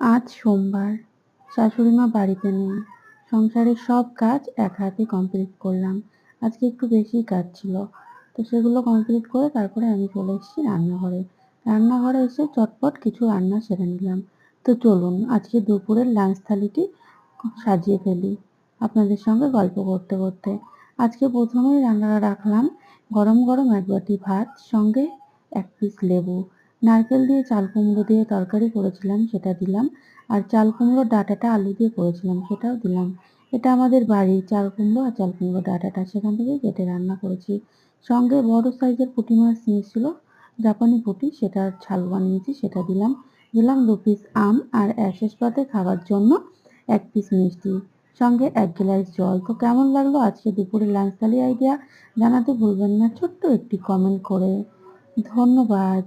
আজ সোমবার, শাশুড়িমা বাড়িতে নেই। সংসারের সব কাজ এক হাতে কমপ্লিট করলাম। আজকে একটু বেশিই কাজ ছিল। তো সেগুলো কমপ্লিট করে তারপরে আমি চলে এসেছি রান্নাঘরে। রান্নাঘরে এসে চটপট কিছু রান্না সেরে নিলাম। তো চলুন আজকে দুপুরের লাঞ্চ থালিটি সাজিয়ে ফেলি আপনাদের সঙ্গে গল্প করতে করতে। আজকে প্রথমেই রান্না রাখলাম গরম গরম এক বাটি ভাত, সঙ্গে এক পিস লেবু। নারকেল দিয়ে চাল কুমড়ো দিয়ে তরকারি করেছিলাম, সেটা দিলাম। আর চাল কুমড়োর ডাঁটাটা আলু দিয়ে করেছিলাম, সেটাও দিলাম। এটা আমাদের বাড়ির চাল কুমড়ো আর চাল কুমড়োর ডাঁটাটা সেখান থেকে কেটে রান্না করেছি। সঙ্গে বড় সাইজের পুঁটি মাছ নিয়েছিল, জাপানি পুঁটি, সেটার ঝাল বানিয়েছি, সেটা দিলাম। দিলাম 2 পিস আম আর শেষ পাতে খাবার জন্য 1 পিস মিষ্টি, সঙ্গে 1 গ্লাস জল। তো কেমন লাগলো আজকে দুপুরের লাঞ্চ থালি আইডিয়া? জানাতে ভুলবেন না ছোট্ট একটি কমেন্ট করে। ধন্যবাদ।